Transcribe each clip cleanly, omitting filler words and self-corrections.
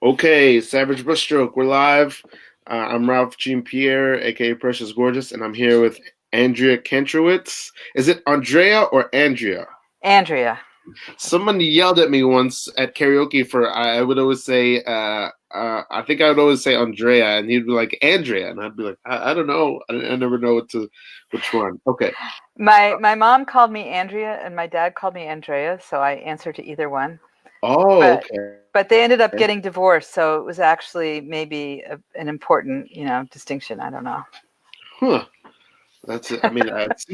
Okay, Savage Brushstroke, we're live. I'm Ralph Pierre, aka Precious Gorgeous, and I'm here with Andrea Kantrowitz. Is it Andrea or Andrea? Andrea. Someone yelled at me once at karaoke for I would always say I think I would always say Andrea, and he'd be like Andrea, and I'd be like I don't know, I never know which one. Okay. My mom called me Andrea and my dad called me Andrea, so I answered to either one. Oh, But okay. but they ended up getting divorced, so it was actually maybe an important, distinction. I don't know. Huh. I mean, that's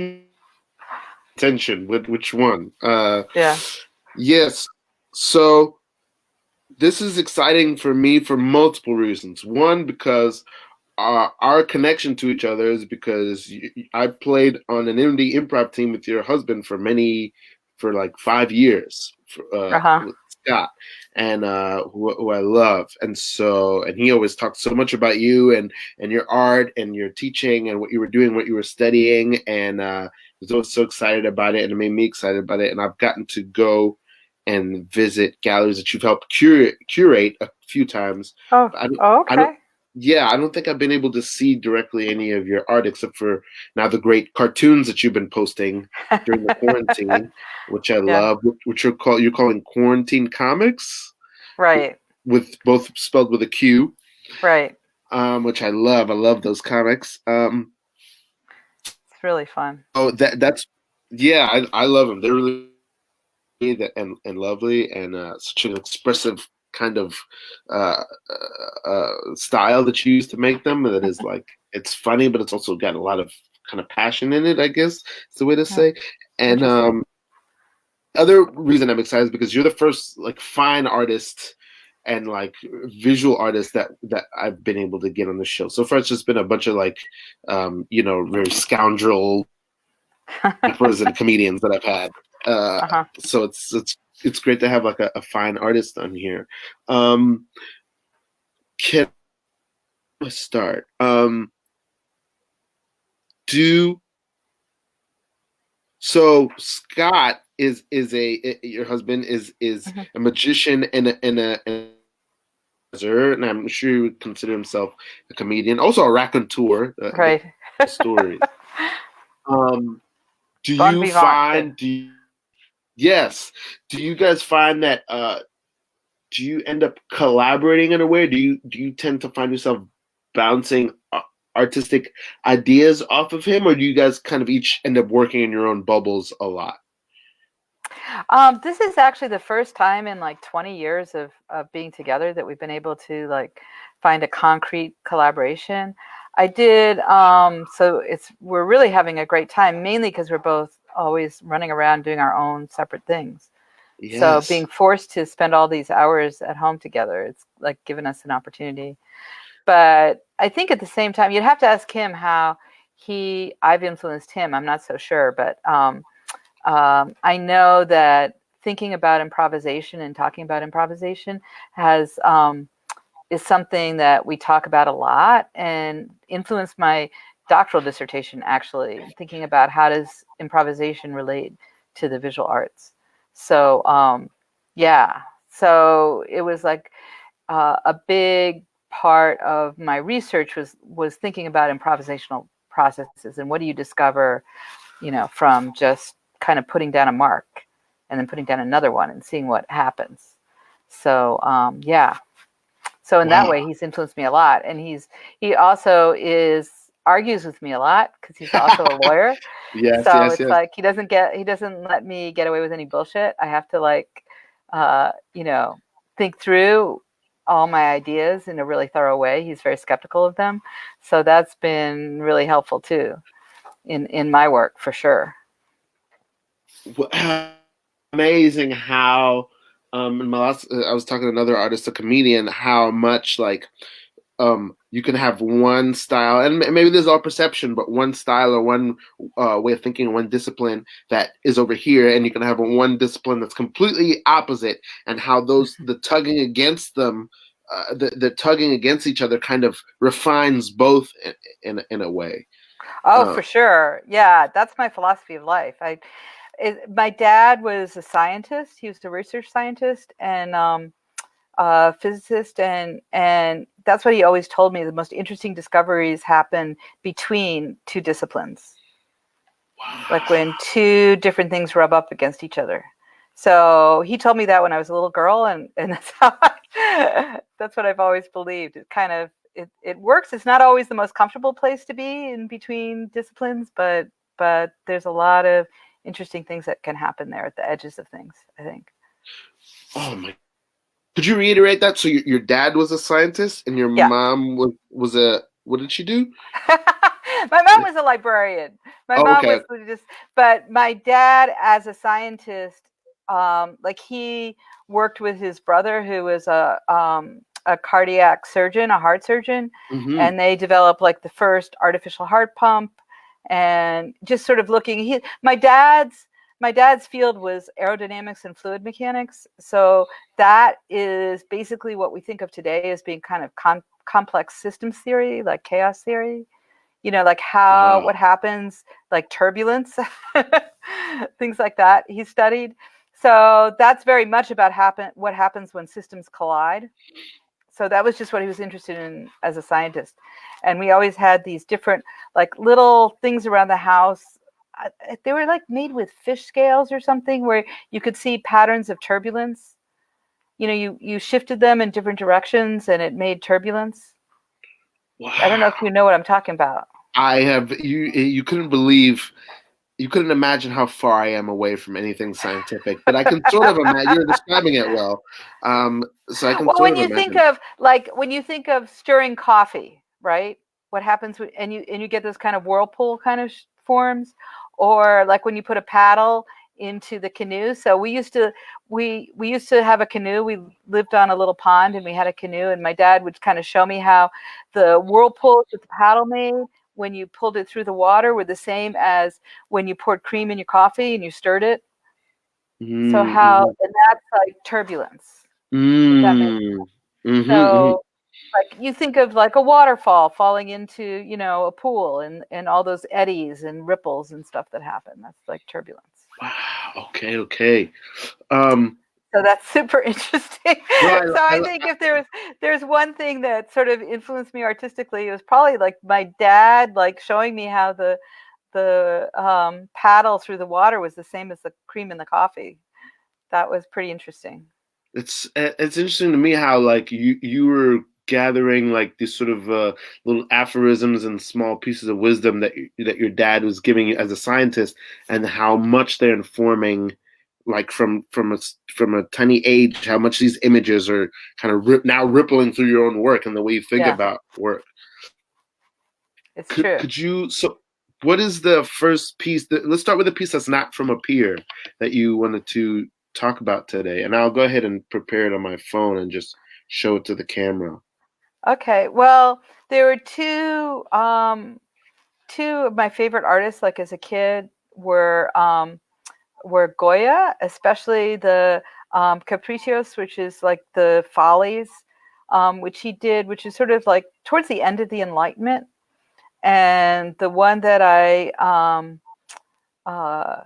tension with which one. Yeah. Yes. So this is exciting for me for multiple reasons. One, because our connection to each other is because I played on an indie improv team with your husband for like 5 years, Uh-huh. with Scott, and who I love, and he always talked so much about you and your art and your teaching and what you were doing, what you were studying, and was always so excited about it, and it made me excited about it, and I've gotten to go and visit galleries that you've helped curate a few times. Oh, I don't, oh, I don't, okay. yeah, I don't think I've been able to see directly any of your art except for now the great cartoons that you've been posting during the quarantine, which I Yeah. love, which you're calling quarantine comics, Right. with both spelled with a Q, Right. which I love. I love those comics. It's really fun. Oh, that's yeah, I love them. They're really and lovely and such an expressive kind of style that you use to make them that is like it's funny but it's also got a lot of kind of passion in it, I guess is the way to Yeah. say. And Interesting. other reason I'm excited is because you're the first like fine artist and like visual artist that I've been able to get on the show. So far it's just been a bunch of like very scoundrel rappers and comedians that I've had. Uh-huh. So it's great to have like a fine artist on here. Um, can I start? Do so. Scott is your husband is Hmm. a magician and I'm sure he would consider himself a comedian, also a raconteur. Right. The stories. Um, do Bon you vivant too. find do you, yes? Do you guys find that do you end up collaborating in a way? Do you tend to find yourself bouncing artistic ideas off of him, or do you guys kind of each end up working in your own bubbles a lot? This is actually the first time in like 20 years of being together that we've been able to like find a concrete collaboration. I did, so we're really having a great time, mainly because we're both always running around doing our own separate things. So being Yes. forced to spend all these hours at home together, it's like given us an opportunity. But I think at the same time, you'd have to ask him how I've influenced him. I'm not so sure, but I know that thinking about improvisation and talking about improvisation has is something that we talk about a lot and influenced my doctoral dissertation, actually thinking about how does improvisation relate to the visual arts. So yeah, so it was like a big part of my research was thinking about improvisational processes and what do you discover, from just kind of putting down a mark and then putting down another one and seeing what happens. So yeah, so in that Wow. way he's influenced me a lot, and he also is argues with me a lot because he's also a lawyer. Yes, So yes, it's yes. like he doesn't let me get away with any bullshit. I have to like uh, you know think through all my ideas in a really thorough way. He's very skeptical of them, so that's been really helpful too in my work for sure. Amazing how in my last I was talking to another artist, a comedian, how much like you can have one style, and maybe there's all perception, but one style or one way of thinking, one discipline that is over here, and you can have one discipline that's completely opposite, and how the tugging against them, the tugging against each other, kind of refines both in a way. Oh, Uh, for sure. Yeah, that's my philosophy of life. My dad was a scientist. He was a research scientist, and physicist, and that's what he always told me. The most interesting discoveries happen between two disciplines, like when two different things rub up against each other. So he told me that when I was a little girl, and that's that's what I've always believed. It kind of it works. It's not always the most comfortable place to be in between disciplines, but there's a lot of interesting things that can happen there at the edges of things, I think. Oh my! Could you reiterate that? So your dad was a scientist, and your Yeah. mom was a what did she do? My mom was a librarian. My Oh, mom okay. was just, but my dad, as a scientist, like he worked with his brother, who was a cardiac surgeon, a heart surgeon, Mm-hmm. and they developed like the first artificial heart pump, and just sort of looking. My dad's field was aerodynamics and fluid mechanics, so that is basically what we think of today as being kind of complex systems theory, like chaos theory, like what Wow. happens, like turbulence, things like that he studied. So that's very much about what happens when systems collide. So that was just what he was interested in as a scientist. And we always had these different, like, little things around the house. They were like made with fish scales or something, where you could see patterns of turbulence. You shifted them in different directions and it made turbulence. I don't know if Wow. you know what I'm talking about. I have you couldn't believe you couldn't imagine how far I am away from anything scientific, but I can sort of imagine you're describing it well. So I can Well, sort of imagine. when you think of stirring coffee, right? What happens and you get those kind of whirlpool kind of forms, or like when you put a paddle into the canoe. So we used to have a canoe. We lived on a little pond and we had a canoe, and my dad would kind of show me how the whirlpools that the paddle made when you pulled it through the water were the same as when you poured cream in your coffee and you stirred it. So Mm-hmm. and that's like turbulence, if that makes Mm-hmm. Mm-hmm. so, like, you think of like a waterfall falling into, a pool, and all those eddies and ripples and stuff that happen. That's like turbulence. Wow. Okay. Okay. Um, So that's super interesting. well, So I think if there's one thing that sort of influenced me artistically, it was probably like my dad, like showing me how the paddle through the water was the same as the cream in the coffee. That was pretty interesting. it's interesting to me how like you were gathering like these sort of little aphorisms and small pieces of wisdom that your dad was giving you as a scientist, and how much they're informing like from a tiny age, how much these images are kind of now rippling through your own work and the way you think Yeah, about work. it's Could true. could you so what is the first piece let's start with a piece that's not from a peer that you wanted to talk about today, and I'll go ahead and prepare it on my phone and just show it to the camera. Okay, well, there were two of my favorite artists, like as a kid, were Goya, especially the Capricios, which is like the follies, which he did, which is sort of like towards the end of the Enlightenment. And the one that uh,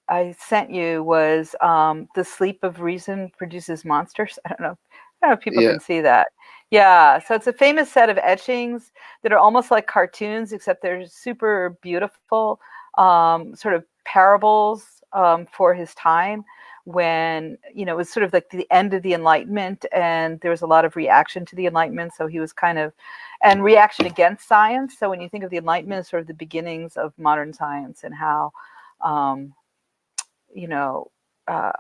I sent you was "The Sleep of Reason Produces Monsters." I don't know if people Yeah. can see that. Yeah, so it's a famous set of etchings that are almost like cartoons, except they're super beautiful, sort of parables for his time, when it was sort of like the end of the Enlightenment, and there was a lot of reaction to the Enlightenment. So he was kind of, and reaction against science. So when you think of the Enlightenment as sort of the beginnings of modern science, and how um, you know, uh,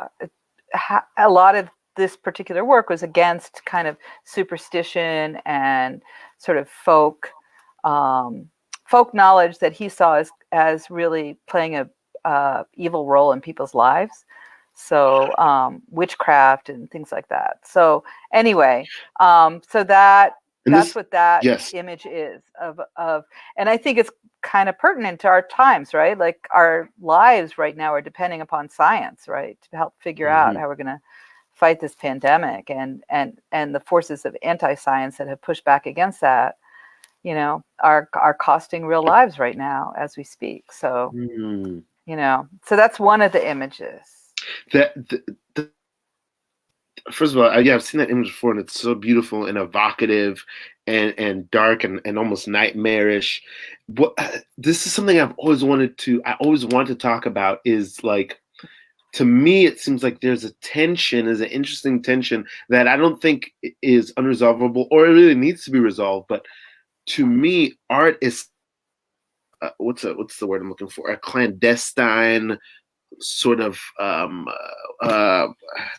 a lot of this particular work was against kind of superstition and sort of um, folk knowledge that he saw as really playing a evil role in people's lives. So witchcraft and things like that. So anyway, so And that's this, what that yes. image is of, and I think it's kind of pertinent to our times, right? Like our lives right now are depending upon science, right, to help figure out Hmm. how we're going to fight this pandemic, and the forces of anti-science that have pushed back against that, are costing real lives right now as we speak. So, Hmm. so that's one of the images. That First of all, yeah, I've seen that image before, and it's so beautiful and evocative, and dark and almost nightmarish. What this is something I always want to talk about is like, to me, it seems like there's a tension, is an interesting tension that I don't think is unresolvable or it really needs to be resolved. But to me, art is what's the word I'm looking for? A clandestine sort of uh,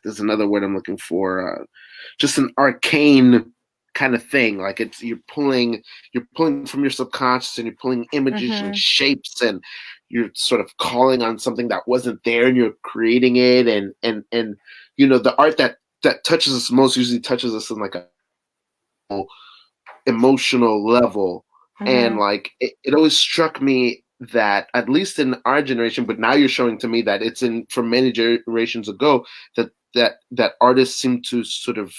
there's another word I'm looking for. Just an arcane kind of thing. Like it's you're pulling from your subconscious and you're pulling images and shapes and you're sort of calling on something that wasn't there and you're creating it and you know the art that touches us most usually touches us in like a emotional level. And like it always struck me that at least in our generation, but now you're showing to me that it's in from many generations ago that artists seem to sort of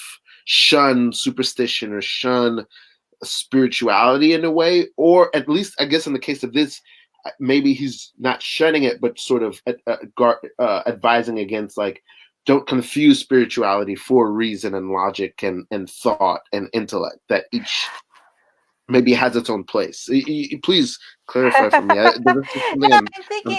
shun superstition or shun spirituality in a way, or at least I guess in the case of this, maybe he's not shunning it, but sort of advising against like don't confuse spirituality for reason and logic and thought and intellect, that each maybe has its own place. Please clarify for me. This is something Yeah, I'm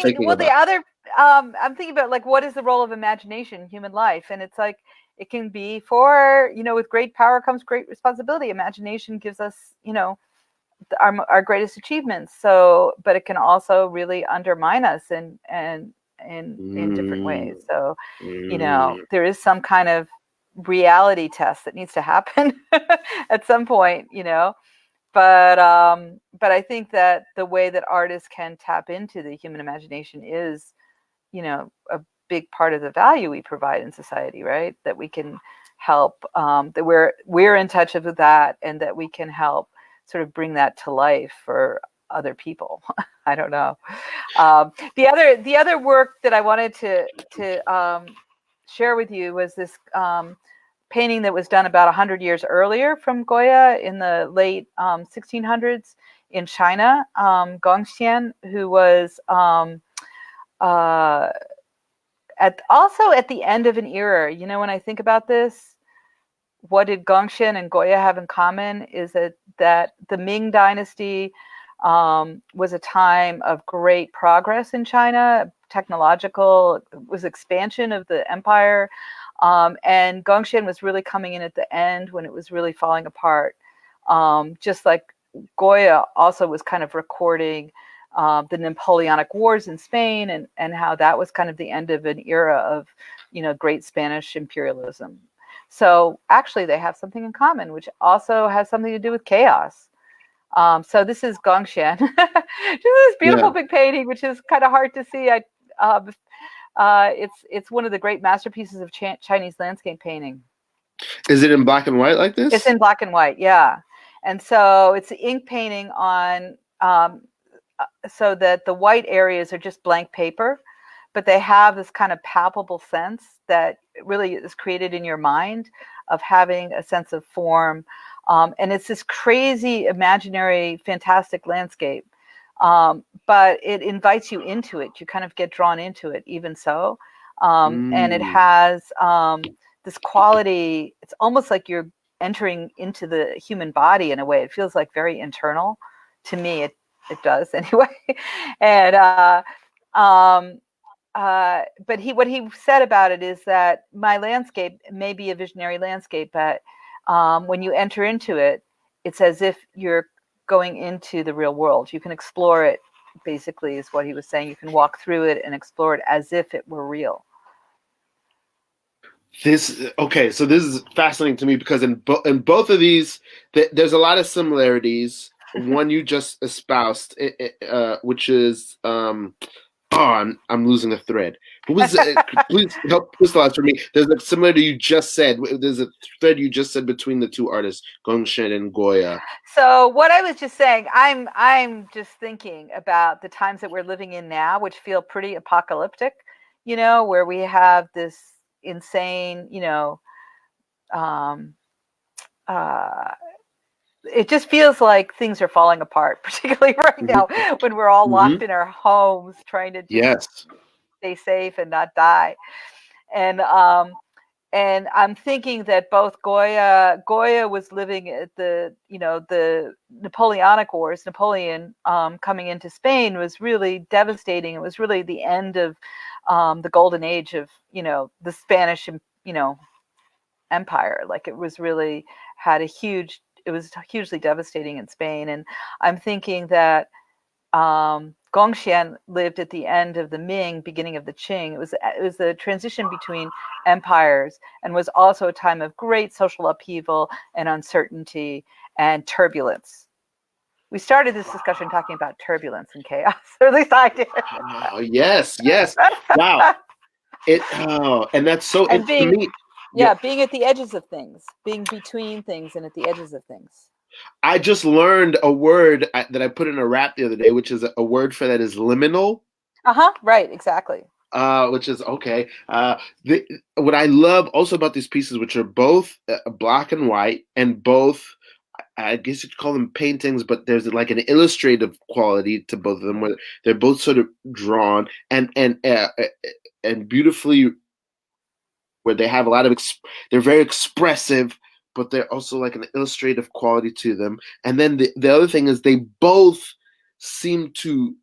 thinking well, the about. other, I'm thinking about like, what is the role of imagination in human life? And it's like, it can be for, with great power comes great responsibility. Imagination gives us, our greatest achievements. So, but it can also really undermine us in different ways. So, there is some kind of reality test that needs to happen at some point, but I think that the way that artists can tap into the human imagination is, a big part of the value we provide in society, right? That we can help, that we're in touch with that, and that we can help sort of bring that to life for other people. I don't know. The other work that I wanted to share with you was this painting that was done about 100 years earlier from Goya in the late 1600s in China. Gongxian, who was also at the end of an era. When I think about this, what did Gongxian and Goya have in common is that the Ming Dynasty was a time of great progress in China, technological, was expansion of the empire. And Gongxian was really coming in at the end when it was really falling apart. Just like Goya also was kind of recording the Napoleonic Wars in Spain and how that was kind of the end of an era of, great Spanish imperialism. So actually they have something in common, which also has something to do with chaos. So this is Gongxian. Just this beautiful big painting, which is kind of hard to see. It's one of the great masterpieces of Chinese landscape painting. Is it in black and white like this? It's in black and white, yeah. And so it's the ink painting on, so that the white areas are just blank paper, but they have this kind of palpable sense that really is created in your mind of having a sense of form. And it's this crazy, imaginary, fantastic landscape. But it invites you into it. You kind of get drawn into it, even so. And it has this quality. It's almost like you're entering into the human body in a way. It feels like very internal. To me, it does anyway. And but what he said about it is that my landscape may be a visionary landscape, but when you enter into it, it's as if you're going into the real world. You can explore it, basically, is what he was saying. You can walk through it and explore it as if it were real. So this is fascinating to me because in both of these, there's a lot of similarities. One you just espoused, which is I'm losing the thread. Please help crystallize for me. There's a similarity you just said. There's a thread you just said between the two artists, Gongxian and Goya. So what I was just saying, I'm just thinking about the times that we're living in now, which feel pretty apocalyptic. Where we have this insane, it just feels like things are falling apart, particularly right now when we're all locked in our homes trying to just stay safe and not die. And and I'm thinking that both Goya was living at the Napoleonic Wars. Napoleon coming into Spain was really devastating. It was really the end of the golden age of the Spanish empire. Like it was really it was hugely devastating in Spain. And I'm thinking that Gongxian lived at the end of the Ming, beginning of the Qing. It was the transition between empires, and was also a time of great social upheaval and uncertainty and turbulence. We started this discussion talking about turbulence and chaos, or at least I did. Oh, yes. Wow. And that's so and to me. being at the edges of things, being between things and at the edges of things. I just learned a word that I put in a rap the other day, which is a word for that is liminal. Right, exactly. Which is okay. What I love also about these pieces, which are both black and white, and both, I guess you could call them paintings, but there's like an illustrative quality to both of them, where they're both sort of drawn and beautifully, where they have a lot of they're very expressive, but they're also like an illustrative quality to them. And then the other thing is they both seem to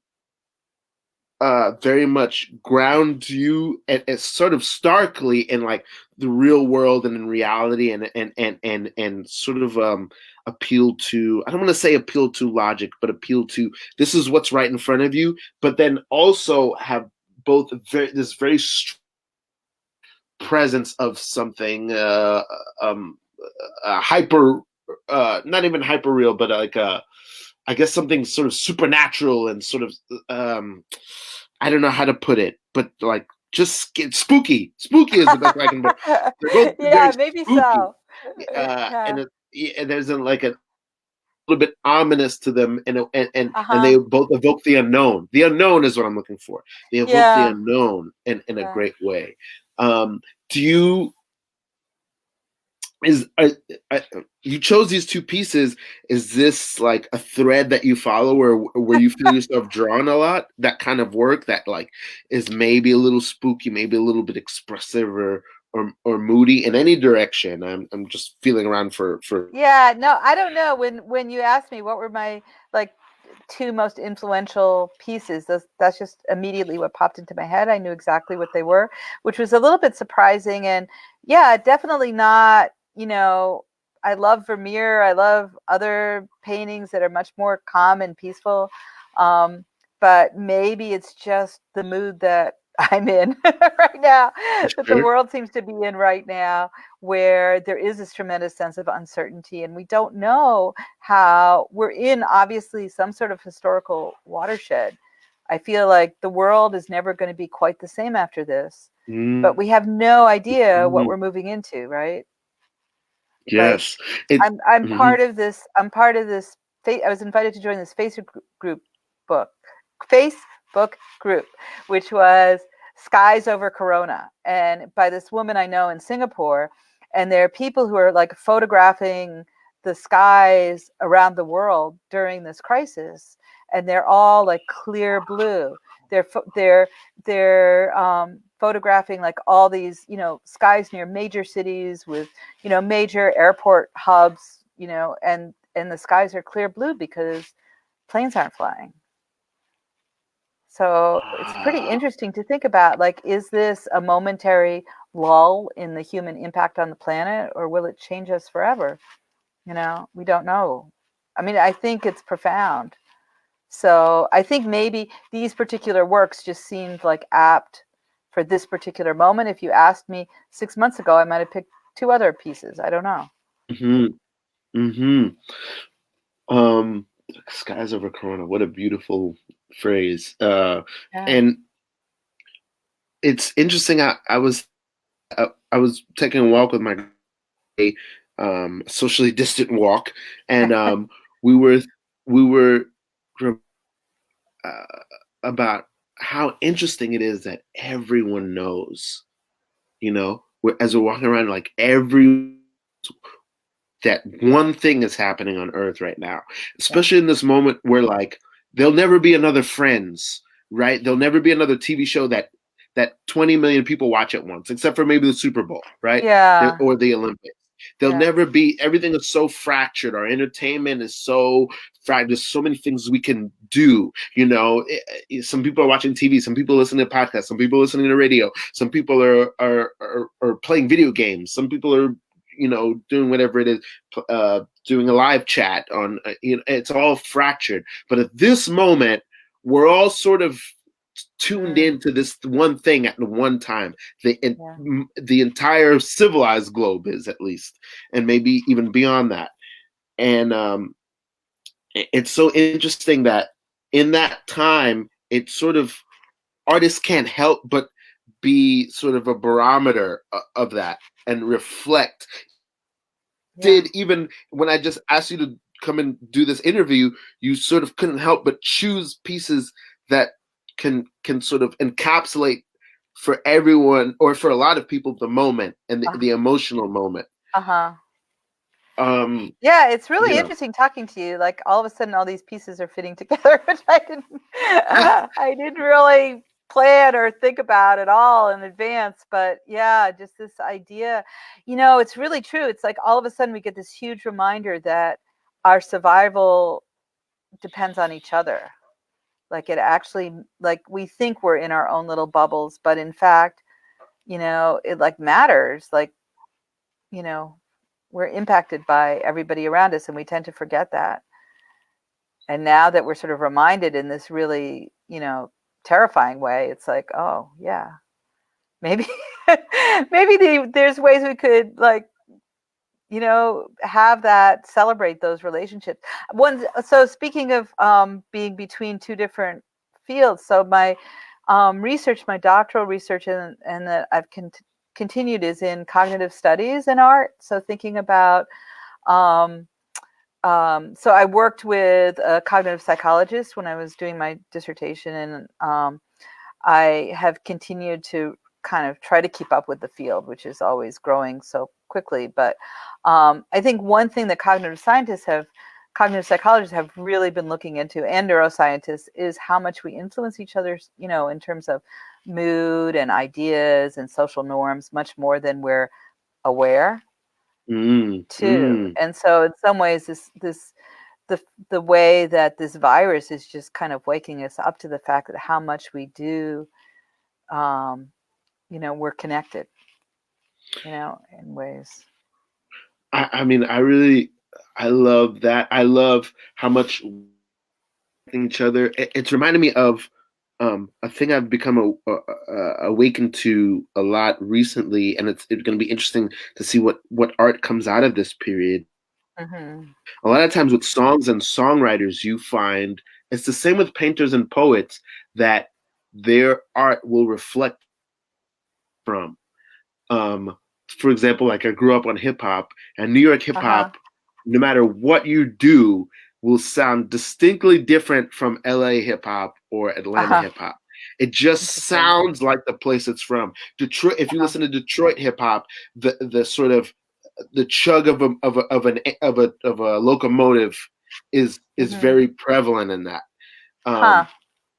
very much ground you as sort of starkly in like the real world and in reality, and sort of appeal to, I don't want to say appeal to logic, but appeal to this is what's right in front of you, but then also have both this very presence of something hyper, not even hyper real, but like I guess something sort of supernatural and sort of I don't know how to put it, but like just spooky. Spooky is the best way I can put it. They're both yeah, maybe spooky. So. And there's like a little bit ominous to them, and they both evoke the unknown. The unknown is what I'm looking for. They evoke the unknown in a great way. Do you? You chose these two pieces. Is this like a thread that you follow, or where you feel yourself drawn a lot? That kind of work that like is maybe a little spooky, maybe a little bit expressive, or moody in any direction. I'm just feeling around for. Yeah, no, I don't know. When you asked me what were my like two most influential pieces, that's just immediately what popped into my head. I knew exactly what they were, which was a little bit surprising. And yeah, definitely not. I love Vermeer. I love other paintings that are much more calm and peaceful. But maybe it's just the mood that I'm in right now, that the world seems to be in right now, where there is this tremendous sense of uncertainty, and we don't know how we're in, obviously, some sort of historical watershed. I feel like the world is never going to be quite the same after this, but we have no idea what we're moving into, right? Yes. Like, I'm part of this. I'm part of this. I was invited to join this Facebook group, which was Skies Over Corona, and by this woman I know in Singapore. And there are people who are like photographing the skies around the world during this crisis, and they're all like clear blue. They're photographing like all these skies near major cities with major airport hubs, and the skies are clear blue because planes aren't flying. So it's pretty interesting to think about, like, is this a momentary lull in the human impact on the planet, or will it change us forever? We don't know. I mean, I think it's profound. So I think maybe these particular works just seemed like apt for this particular moment. If you asked me 6 months ago, I might have picked two other pieces. I don't know. Skies Over Corona. What a beautiful phrase. And it's interesting. I was taking a walk with my socially distant walk, and we were about how interesting it is that everyone knows, as we're walking around, like that one thing is happening on Earth right now, especially in this moment where like there'll never be another Friends, right? There'll never be another TV show that that 20 million people watch at once, except for maybe the Super Bowl, right? Yeah. Or the Olympics. There'll Yeah. never be, everything is so fractured. Our entertainment is so fractured. There's so many things we can do. You know, some people are watching TV, some people listening to podcasts, some people listening to radio, some people are playing video games, some people are, you know, doing whatever it is, doing a live chat on, you know, it's all fractured. But at this moment, we're all sort of tuned into this one thing at one time. The entire civilized globe is, at least, and maybe even beyond that. And it's so interesting that in that time, it's sort of, artists can't help but be sort of a barometer of that and reflect. Did, even when I just asked you to come and do this interview, you sort of couldn't help but choose pieces that can sort of encapsulate for everyone, or for a lot of people, the moment and the emotional moment. Yeah, it's really Yeah. interesting talking to you. Like, all of a sudden, all these pieces are fitting together, which I didn't really plan or think about at all in advance. But yeah, just this idea, you know, it's really true. It's like all of a sudden we get this huge reminder that our survival depends on each other. Like, it actually, like, we think we're in our own little bubbles, but in fact, you know, it like matters. Like, you know, we're impacted by everybody around us, and we tend to forget that. And now that we're sort of reminded in this really, you know, terrifying way, it's like, oh yeah, maybe maybe there's ways we could, like, you know, have that, celebrate those relationships. So speaking of being between two different fields, so my research, my doctoral research, and that I've continued is in cognitive studies and art. So thinking about, so I worked with a cognitive psychologist when I was doing my dissertation, and I have continued to kind of try to keep up with the field, which is always growing so quickly. But I think one thing that cognitive psychologists have really been looking into, and neuroscientists, is how much we influence each other, you know, in terms of mood and ideas and social norms, much more than we're aware too. And so in some ways, the way that this virus is just kind of waking us up to the fact that how much we do, you know, we're connected, you know, in ways. I mean, I love that. I love how much each other. It's reminded me of a thing I've become awakened to a lot recently, and it's going to be interesting to see what art comes out of this period. A lot of times with songs and songwriters, you find it's the same with painters and poets, that their art will reflect from. For example, like, I grew up on hip hop, and New York hip hop, no matter what you do, will sound distinctly different from LA hip hop or Atlanta hip hop. It just sounds like the place it's from. Detroit. If you listen to Detroit hip hop, the sort of the chug of a locomotive is very prevalent in that.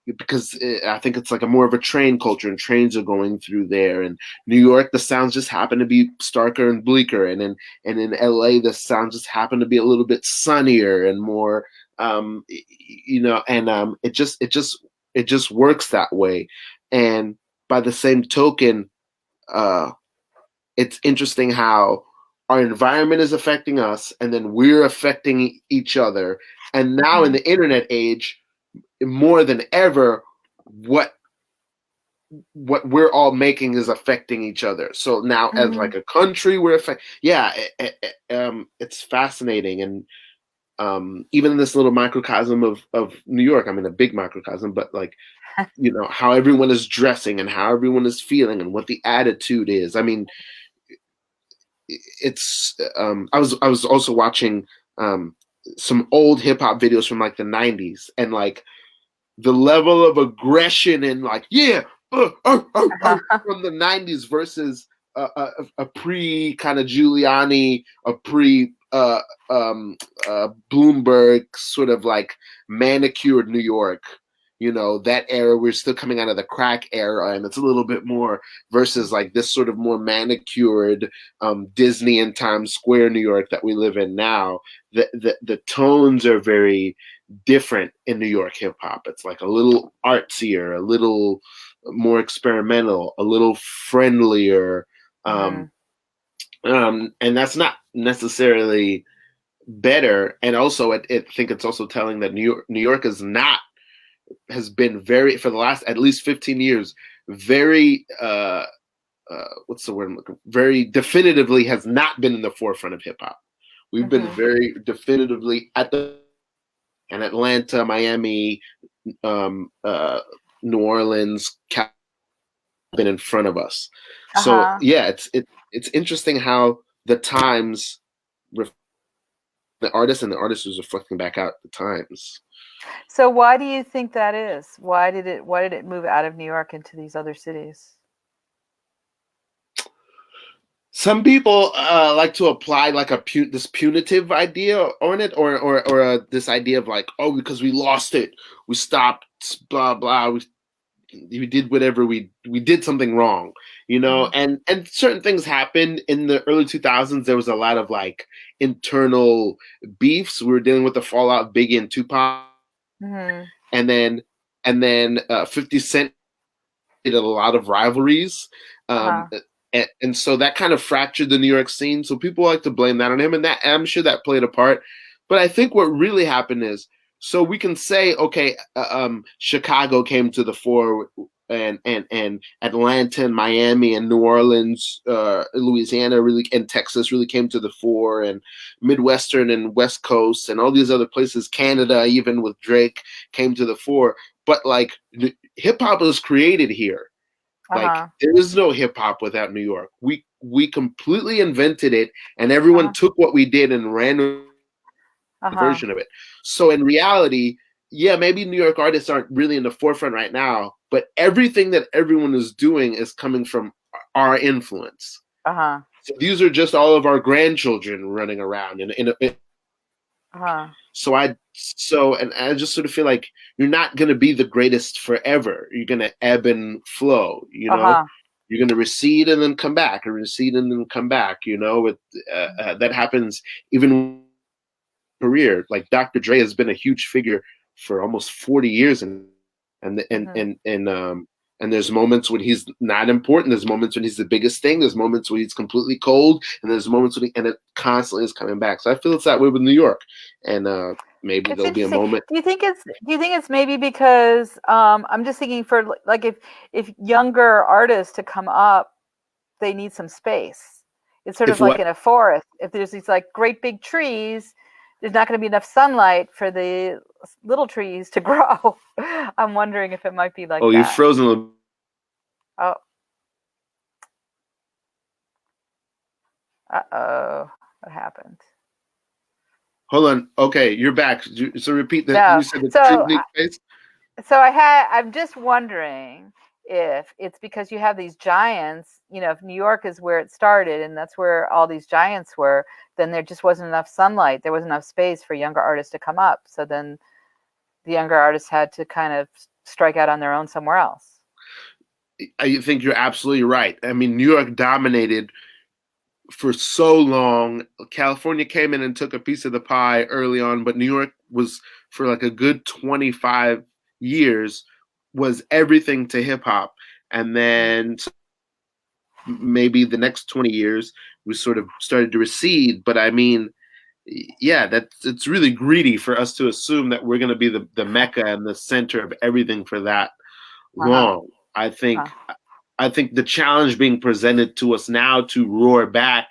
Because I think it's like a more of a train culture, and trains are going through there. And New York, the sounds just happen to be starker and bleaker, and in LA, the sounds just happen to be a little bit sunnier and more, you know. And it just works that way. And by the same token, it's interesting how our environment is affecting us, and then we're affecting each other. And now in the internet age, more than ever, what we're all making is affecting each other. So now, as like a country, we're it's fascinating. And even in this little microcosm of New York, I mean, a big microcosm, but like, you know, how everyone is dressing and how everyone is feeling and what the attitude is. I mean, it's I was also watching some old hip hop videos from like the 90s, and like the level of aggression and like, from the 90s versus a pre kind of Giuliani, a pre Bloomberg sort of like manicured New York, that era, we're still coming out of the crack era, and it's a little bit more versus like this sort of more manicured Disney and Times Square New York that we live in now. The tones are very different in New York hip hop. It's like a little artsier, a little more experimental, a little friendlier. And that's not necessarily better. And also, I think it's also telling that New York has been very, for the last at least 15 years, very what's the word I'm looking for? Very definitively has not been in the forefront of hip hop. We've been very definitively in Atlanta, Miami, New Orleans, been in front of us. So yeah, it's interesting how the times, the artist and the artist was reflecting back out the times. So why do you think that is? Why did it move out of New York into these other cities? Some people like to apply like this punitive idea on it, or this idea of like, oh, because we lost it, we stopped, blah blah, we did whatever we did something wrong, and certain things happened in the early 2000s. There was a lot of like internal beefs. We were dealing with the fallout of Biggie and Tupac, and then 50 Cent did a lot of rivalries. And so that kind of fractured the New York scene. So people like to blame that on him, and I'm sure that played a part. But I think what really happened is, so we can say, okay, Chicago came to the fore, and Atlanta and Miami and New Orleans, Louisiana really, and Texas really came to the fore, and Midwestern and West Coast and all these other places, Canada, even with Drake, came to the fore. But like hip hop was created here. Like there is no hip hop without New York. We completely invented it, and everyone took what we did and ran a version of it. So in reality, yeah, maybe New York artists aren't really in the forefront right now, but everything that everyone is doing is coming from our influence. So these are just all of our grandchildren running around So I just sort of feel like you're not going to be the greatest forever. You're going to ebb and flow, You're going to recede and then come back, or recede and then come back, that happens even in career. Like Dr. Dre has been a huge figure for almost 40 years, and there's moments when he's not important. There's moments when he's the biggest thing. There's moments when he's completely cold, and there's moments when and it constantly is coming back. So I feel it's that way with New York, and maybe there'll be a moment. Do you think it's maybe because I'm just thinking for like if younger artists to come up, they need some space. It's sort of like in a forest. If there's these like great big trees, there's not going to be enough sunlight for the little trees to grow. I'm wondering if it might be like that. You're frozen a little. Oh. Uh-oh. What happened? Hold on. Okay, you're back. So repeat that. No. You said the space. So I'm just wondering if it's because you have these giants, if New York is where it started and that's where all these giants were, then there just wasn't enough sunlight. There wasn't enough space for younger artists to come up. So then the younger artists had to kind of strike out on their own somewhere else. I think you're absolutely right. I mean, New York dominated for so long. California came in and took a piece of the pie early on, but New York was, for like a good 25 years, was everything to hip hop. And then maybe the next 20 years, we sort of started to recede. But I mean, yeah, it's really greedy for us to assume that we're going to be the mecca and the center of everything for that long. I think the challenge being presented to us now to roar back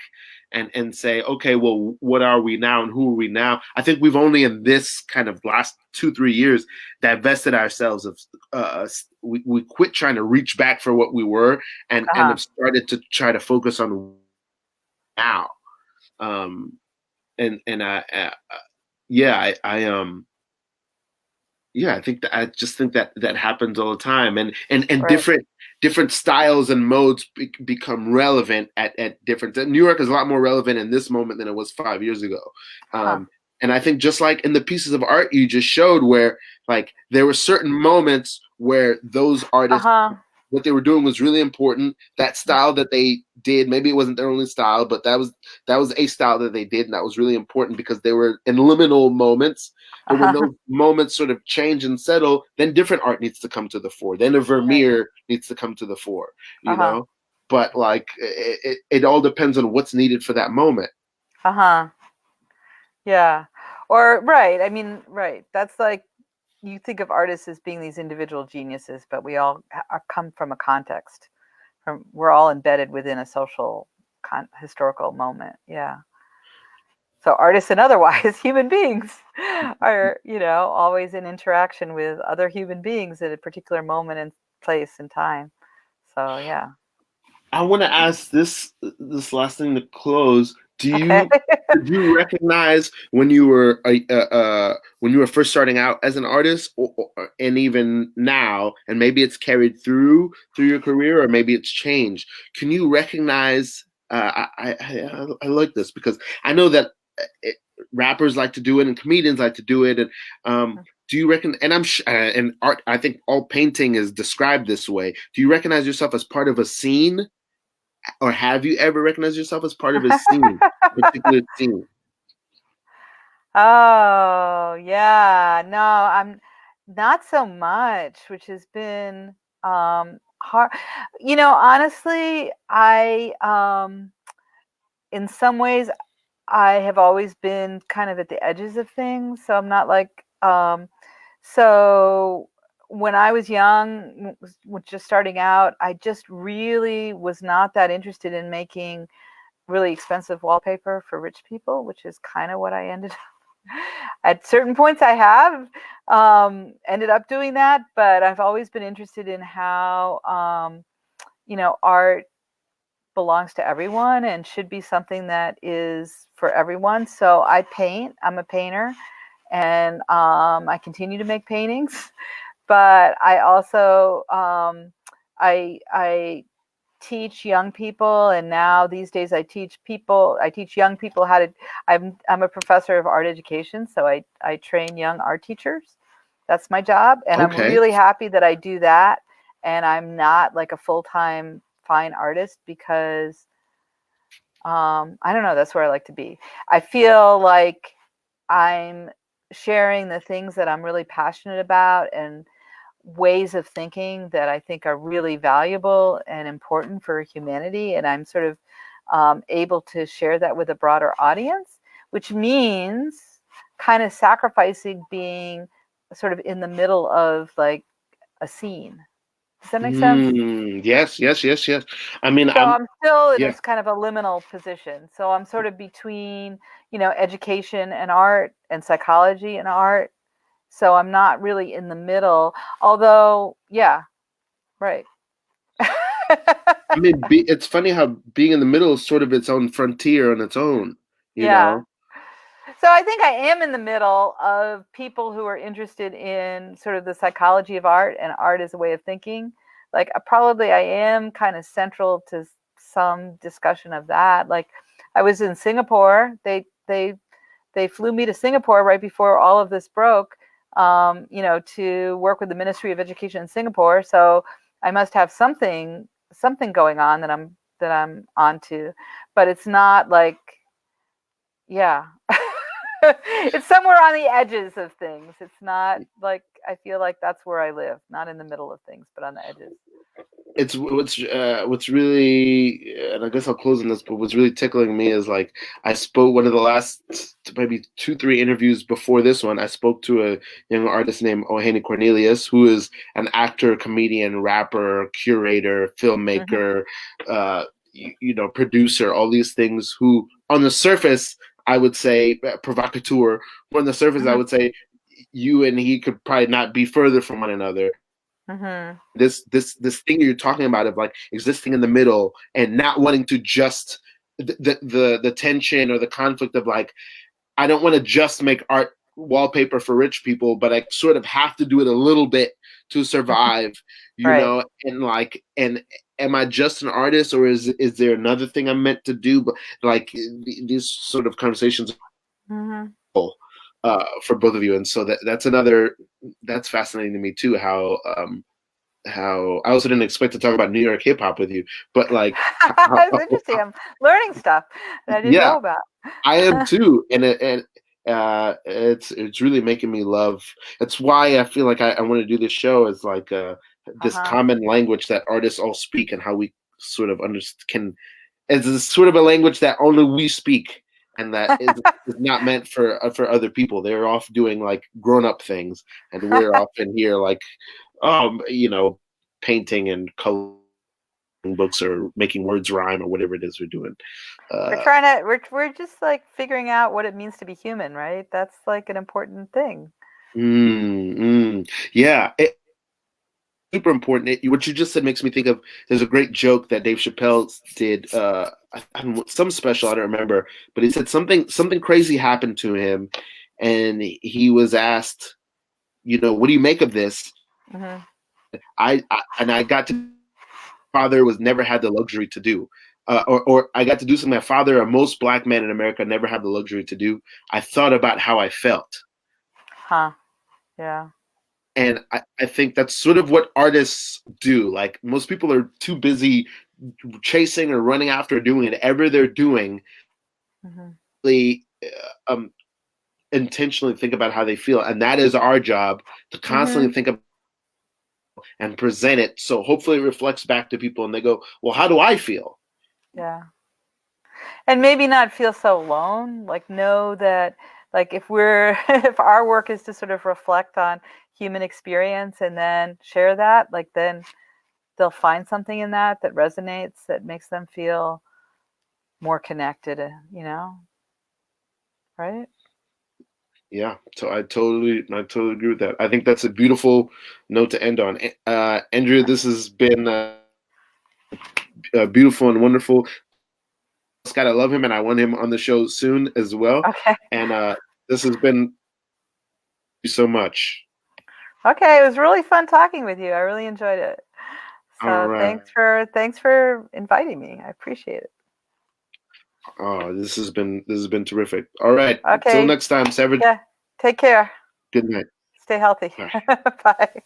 and say, okay, well, what are we now and who are we now? I think we've only in this kind of last 2-3 years divested ourselves of we quit trying to reach back for what we were and have started to try to focus on now. I just think that happens all the time, and right. different styles and modes become relevant at different. New York is a lot more relevant in this moment than it was 5 years ago. And I think just like in the pieces of art you just showed, where like there were certain moments where those artists, Uh-huh. what they were doing was really important. That style that they did, maybe it wasn't their only style, but that was a style that they did, and that was really important because they were in liminal moments. But when Uh-huh. those moments sort of change and settle, then different art needs to come to the fore. Then a Right. Vermeer needs to come to the fore, you Uh-huh. know? But like it all depends on what's needed for that moment. Uh-huh. Yeah. Or right. I mean, right. That's like you think of artists as being these individual geniuses, but we all come from a context. From we're all embedded within a social historical moment. Yeah. So artists and otherwise human beings are, always in interaction with other human beings at a particular moment and place and time. So yeah. I want to ask this last thing to close. Do Okay. you did you recognize when you were when you were first starting out as an artist, and even now, and maybe it's carried through your career, or maybe it's changed? Can you recognize? I like this because I know that it, rappers like to do it and comedians like to do it, and do you reckon? And and art. I think all painting is described this way. Do you recognize yourself as part of a scene? Or have you ever recognized yourself as part of a scene, a particular scene? Oh, yeah. No, I'm not so much, which has been hard. Honestly, in some ways, I have always been kind of at the edges of things. So I'm not like, so when I was young, just starting out, I just really was not that interested in making really expensive wallpaper for rich people, which is kind of what I ended up. At certain points, I have ended up doing that, but I've always been interested in how, art belongs to everyone and should be something that is for everyone. So I paint. I'm a painter, and I continue to make paintings. But I also I teach young people, and now these days I teach young people how to. I'm a professor of art education, so I train young art teachers. That's my job, and I'm Okay. really happy that I do that. And I'm not like a full-time fine artist because I don't know. That's where I like to be. I feel like I'm sharing the things that I'm really passionate about and ways of thinking that I think are really valuable and important for humanity. And I'm sort of able to share that with a broader audience, which means kind of sacrificing being sort of in the middle of like a scene. Does that make sense? Yes, yes, yes, yes. I mean, So I'm still in yeah. this kind of a liminal position. So I'm sort of between, education and art and psychology and art. So I'm not really in the middle. Although, yeah, right. I mean, it's funny how being in the middle is sort of its own frontier on its own, you Yeah. know? So I think I am in the middle of people who are interested in sort of the psychology of art and art as a way of thinking. Like probably I am kind of central to some discussion of that. Like I was in Singapore. They flew me to Singapore right before all of this broke, to work with the Ministry of Education in Singapore. So I must have something going on that I'm onto, but it's not like, yeah. It's somewhere on the edges of things. It's not like I feel like that's where I live, not in the middle of things, but on the edges. It's what's really, and I guess I'll close on this, but what's really tickling me is like I spoke one of the last maybe 2-3 interviews before this one. I spoke to a young artist named Ohani Cornelius, who is an actor, comedian, rapper, curator, Mm-hmm. filmmaker, producer, all these things. Who on the surface I would say provocateur, but on the surface I Mm-hmm. would say you and he could probably not be further from one another. Mm-hmm. This thing you're talking about of like existing in the middle and not wanting to just the tension or the conflict of like I don't want to just make art wallpaper for rich people, but I sort of have to do it a little bit to survive, Right. and like and am I just an artist, or is there another thing I'm meant to do? But like these sort of conversations. Mm-hmm. for both of you. And so that's fascinating to me too. How I also didn't expect to talk about New York hip hop with you, but like, It's interesting. I'm learning stuff that I didn't yeah, know about. I am too, and it's really making me love. That's why I feel like I want to do this show, is like this Uh-huh. common language that artists all speak, and how we sort of can. It's a sort of a language that only we speak, and that is not meant for other people. They're off doing like grown up things, and we're off in here like, painting and coloring books or making words rhyme or whatever it is we're doing. We're Uh, trying to we're just like figuring out what it means to be human, right? That's like an important thing. yeah, super important. What you just said makes me think of. There's a great joke that Dave Chappelle did. Some special, I don't remember, but he said something crazy happened to him, and he was asked, what do you make of this? Hmm. I got to father was never had the luxury to do. Or I got to do something my father or most black men in America never had the luxury to do. I thought about how I felt. Huh. Yeah. And I think that's sort of what artists do. Like, most people are too busy chasing or running after doing whatever they're doing. Hmm. They intentionally think about how they feel. And that is our job, to Hmm. constantly think about and present it. So hopefully it reflects back to people and they go, well, how do I feel? Yeah. And maybe not feel so alone. Like, know that, like, if we're if our work is to sort of reflect on human experience and then share that, like, then they'll find something in that that resonates, that makes them feel more connected, right? Yeah, so I totally agree with that. I think that's a beautiful note to end on. Andrea, this has been beautiful and wonderful. Scott, I love him, and I want him on the show soon as well. Okay. And this has been so much. Okay, it was really fun talking with you. I really enjoyed it. All So right. thanks for inviting me. I appreciate it. Oh, this has been terrific. All right. Till Okay. next time, Savage. Yeah. Take care. Good night. Stay healthy. Bye. Bye.